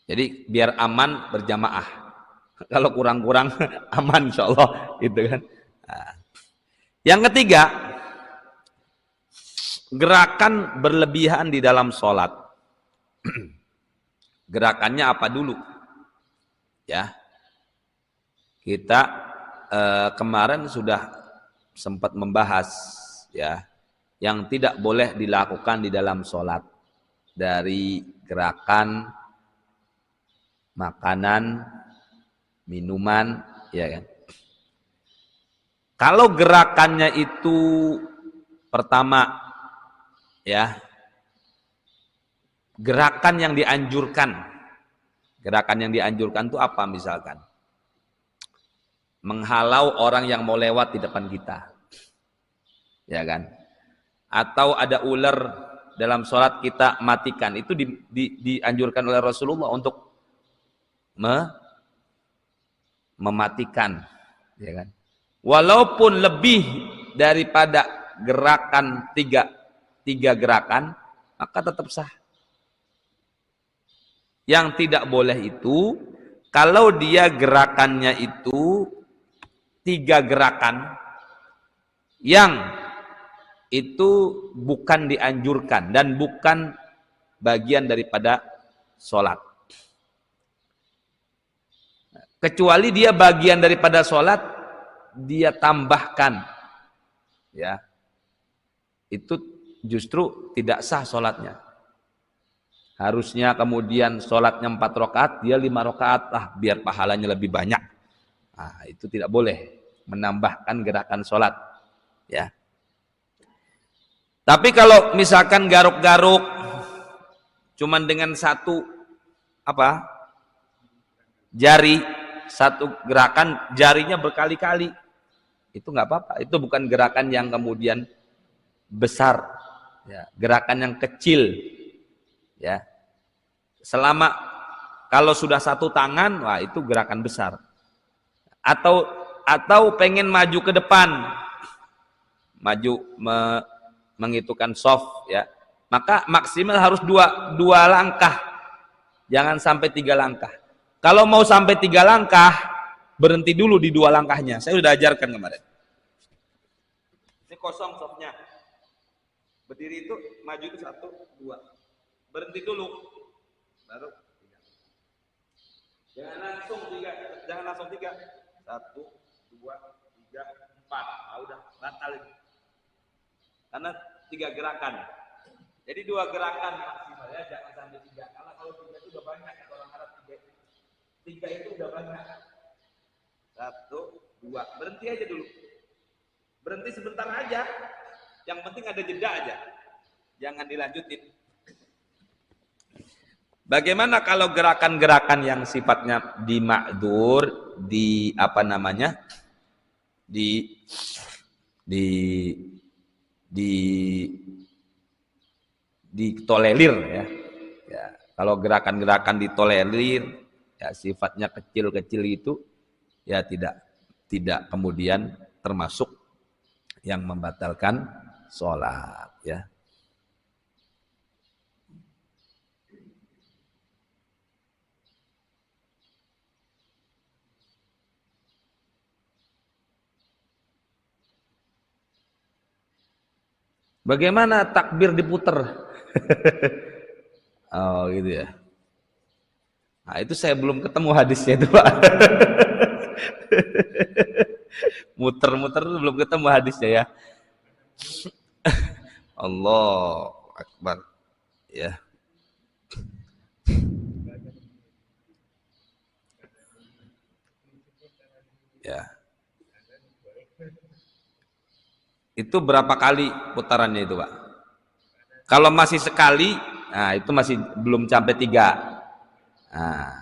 Jadi biar aman berjamaah. Kalau kurang-kurang aman insyaallah gitu kan. Nah. Yang ketiga, gerakan berlebihan di dalam sholat. Gerakannya apa dulu? Ya. Kita kemarin sudah sempat membahas, ya, yang tidak boleh dilakukan di dalam sholat. Dari gerakan makanan, minuman, ya kan. Kalau gerakannya itu pertama, ya, gerakan yang dianjurkan. Gerakan yang dianjurkan itu apa misalkan? Menghalau orang yang mau lewat di depan kita. Ya kan? Atau ada ular dalam sholat kita matikan. Itu dianjurkan oleh Rasulullah untuk mematikan, ya kan? Walaupun lebih daripada gerakan tiga gerakan, maka tetap sah. Yang tidak boleh itu kalau dia gerakannya itu 3 gerakan yang itu bukan dianjurkan dan bukan bagian daripada sholat. Kecuali dia bagian daripada sholat, dia tambahkan, ya, itu justru tidak sah sholatnya. Harusnya kemudian sholatnya 4 rakaat, dia 5 rakaat, biar pahalanya lebih banyak. Nah, itu tidak boleh menambahkan gerakan sholat, ya. Tapi kalau misalkan garuk-garuk, cuman dengan 1 jari, 1 gerakan jarinya berkali-kali, itu nggak apa-apa. Itu bukan gerakan yang kemudian besar, ya. Gerakan yang kecil, ya. Selama kalau sudah satu tangan, wah itu gerakan besar. Atau pengen maju ke depan, maju menghitungkan soft, ya, maka maksimal harus dua langkah, jangan sampai 3 langkah. Kalau mau sampai 3 langkah, berhenti dulu di 2 langkahnya. Saya sudah ajarkan kemarin. Ini kosong softnya, berdiri itu maju itu 1, 2, berhenti dulu, baru 3. Jangan langsung 3, 1, 2, 3, 4. Ah, udah batal ini. Karena 3 gerakan. Jadi 2 gerakan maksimal, ya, jangan sampai 3. Karena kalau 3 itu udah banyak, orang Arab 3 itu udah banyak. 1, 2, berhenti aja dulu. Berhenti sebentar aja. Yang penting ada jeda aja. Jangan dilanjutin. Bagaimana kalau gerakan-gerakan yang sifatnya di ma'dzur, ditolerir, ya. Ya, kalau gerakan-gerakan ditolerir, ya sifatnya kecil-kecil itu, ya tidak kemudian termasuk yang membatalkan sholat, ya. Bagaimana takbir diputer? Oh gitu ya. Nah itu saya belum ketemu hadisnya itu Pak. Muter-muter belum ketemu hadisnya ya. Allahu Akbar. Ya. Ya. Itu berapa kali putarannya itu Pak? Kalau masih sekali, nah itu masih belum sampai 3. Nah,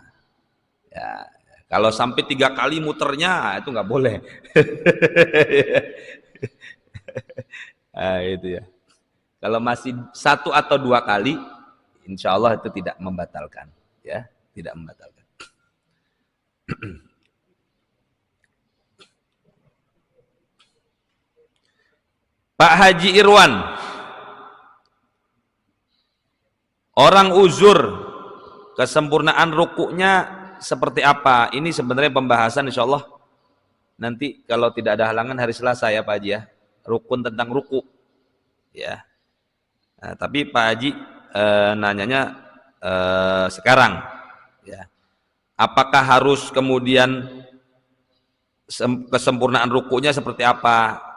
ya. Kalau sampai 3 kali muternya, itu nggak boleh. Nah, itu ya. Kalau masih 1 atau 2 kali, insya Allah itu tidak membatalkan, ya, tidak membatalkan. Pak Haji Irwan, orang uzur, kesempurnaan rukuknya seperti apa? Ini sebenarnya pembahasan insya Allah nanti kalau tidak ada halangan hari Selasa ya Pak Haji ya, rukun tentang ruku, ya. Nah, tapi Pak Haji nanyanya sekarang, ya. Apakah harus kemudian kesempurnaan rukuknya seperti apa?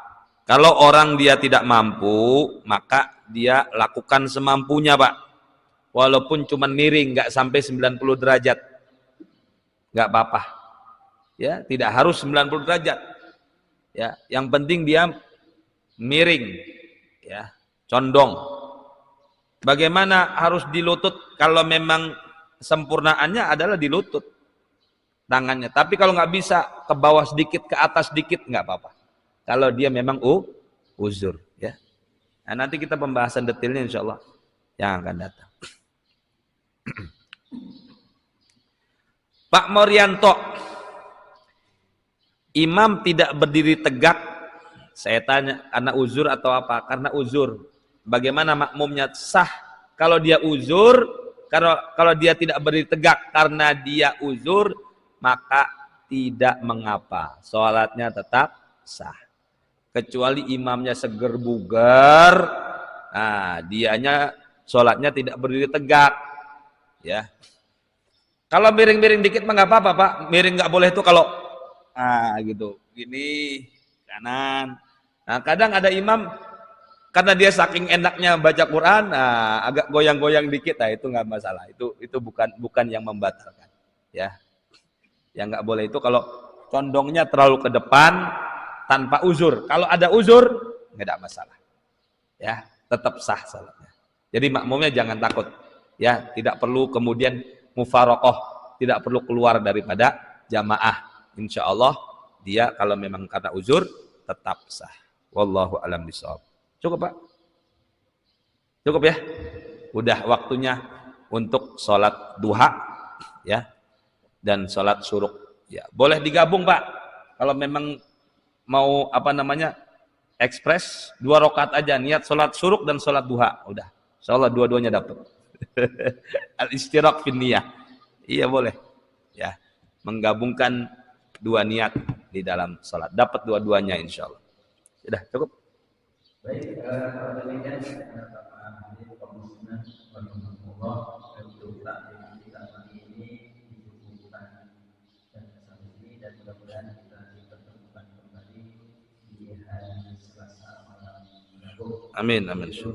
Kalau orang dia tidak mampu, maka dia lakukan semampunya Pak. Walaupun cuma miring, nggak sampai 90 derajat. Nggak apa-apa. Ya, tidak harus 90 derajat. Ya, yang penting dia miring, ya, condong. Bagaimana harus di lutut? Kalau memang sempurnaannya adalah di lutut tangannya. Tapi kalau nggak bisa, ke bawah sedikit, ke atas sedikit, nggak apa-apa. Kalau dia memang uzur, ya. Nah, nanti kita pembahasan detailnya insya Allah yang akan datang. Pak Morianto, imam tidak berdiri tegak, saya tanya karena uzur atau apa? Karena uzur. Bagaimana makmumnya sah kalau dia uzur? Kalau dia tidak berdiri tegak karena dia uzur, maka tidak mengapa, sholatnya tetap sah. Kecuali imamnya seger bugar, nah dianya sholatnya tidak berdiri tegak, ya. Kalau miring-miring dikit mah nggak apa-apa Pak, miring nggak boleh tuh kalau gitu, gini kanan. Nah kadang ada imam karena dia saking enaknya baca Quran, nah, agak goyang-goyang dikit, nah itu nggak masalah, itu bukan yang membatalkan, ya. Yang nggak boleh itu kalau condongnya terlalu ke depan tanpa uzur. Kalau ada uzur, nggak ada masalah, ya, tetap sah salatnya. Jadi makmumnya jangan takut, ya, tidak perlu kemudian mufaroqoh, tidak perlu keluar daripada jamaah. Insya Allah dia kalau memang karena uzur tetap sah. Wallahu a'lam bishawab. Cukup Pak? Cukup ya? Udah waktunya untuk sholat duha ya dan sholat syuruk. Ya, boleh digabung Pak. Kalau memang mau ekspres 2 rakaat aja niat sholat syuruk dan sholat duha, udah. Insyaallah dua-duanya dapat. Al-istirak fin niyah. Iya boleh. Ya, menggabungkan 2 niat di dalam sholat, dapat dua-duanya insyaallah. Sudah cukup. Baik, kalau demikian Bapak Hadir Komisioner Warahmatullah untuk taklim kita pagi ini dicukupkan dan sampai sini, dan mudah-mudahan kita dipertemukan kembali di hari Selasa malam berikut. Amin amin. Untuk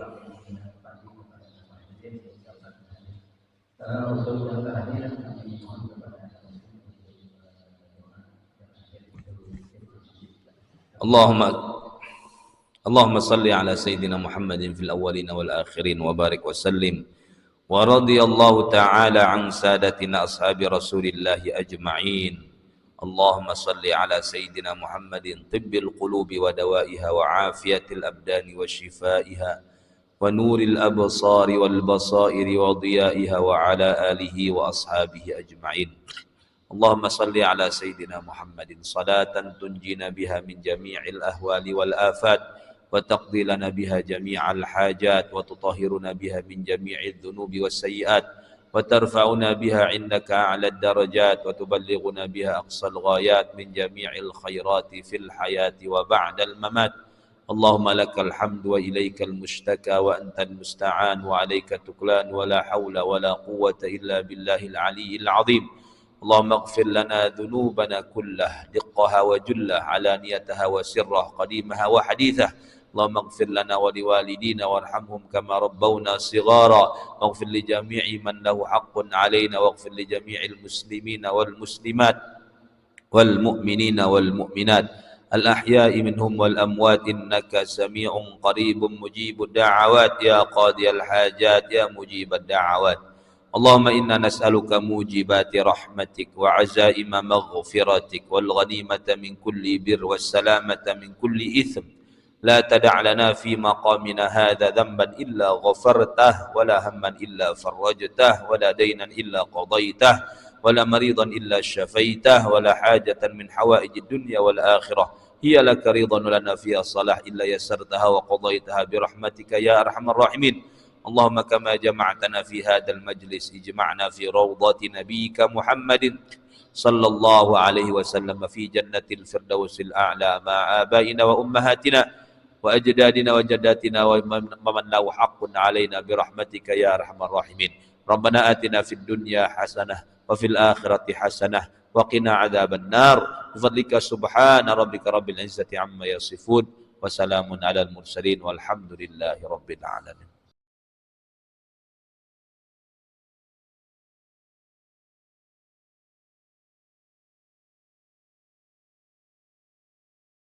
yang terakhir kami mohon kepada اللهم صل على سيدنا محمد في الأولين والآخرين وبارك وسلم ورضي الله تعالى عن سادتنا أصحاب رسول الله أجمعين. اللهم صل على سيدنا محمد طب القلوب ودوائها وعافية الأبدان وشفائها ونور الأبصار والبصائر وضيائها وعلى آله وأصحابه أجمعين. اللهم صل على سيدنا محمد صلاة تنجينا بها من جميع الأهوال والآفات وتقضي لنا بها جميع الحاجات وتطهرنا بها من جميع الذنوب والسيئات وترفعنا بها عندك أعلى الدرجات وتبلغنا بها أقصى الغايات من جميع الخيرات في الحياة وبعد الممات. اللهم لك الحمد وإليك المشتكى وأنت المستعان وعليك التكلان ولا حول ولا قوة إلا بالله العلي العظيم. اللهم اغفر لنا ذنوبنا كله دقها وجله علانيتها وسره قديمها وحديثه. اللهم اغفر لنا ولوالدينا وارحمهم كما ربونا صغارا واغفر لجميع من له حق علينا واغفر لجميع المسلمين والمسلمات والمؤمنين والمؤمنات الأحياء منهم والأموات إنك سميع قريب مجيب الدعوات يا قاضي الحاجات يا مجيب الدعوات. اللهم إنا نسألك موجبات رحمتك وعزائم مغفرتك والغنيمة من كل بر والسلامة من كل إثم. لا تدع لنا في مقامنا هذا ذنبا إلا غفرته ولا هما إلا فرجته ولا دينا إلا قضيته ولا مريضا إلا شفيته ولا حاجة من حوائج الدنيا والآخرة هي لك رضا لنا فيها صلاح إلا يسرتها وقضيتها برحمتك يا أرحم الراحمين. اللهم كما جمعتنا في هذا المجلس اجمعنا في روضة نبيك محمد صلى الله عليه وسلم في جنة الفردوس الأعلى مع آبائنا وأمهاتنا وأجدادنا وجداتنا ومن له حق علينا برحمتك يا أرحم الراحمين. ربنا آتنا في الدنيا حسنة وفي الآخرة حسنة وقنا عذاب النار بفضلك سبحان ربك رب العزة عما يصفون وسلام على المرسلين والحمد لله رب العالمين.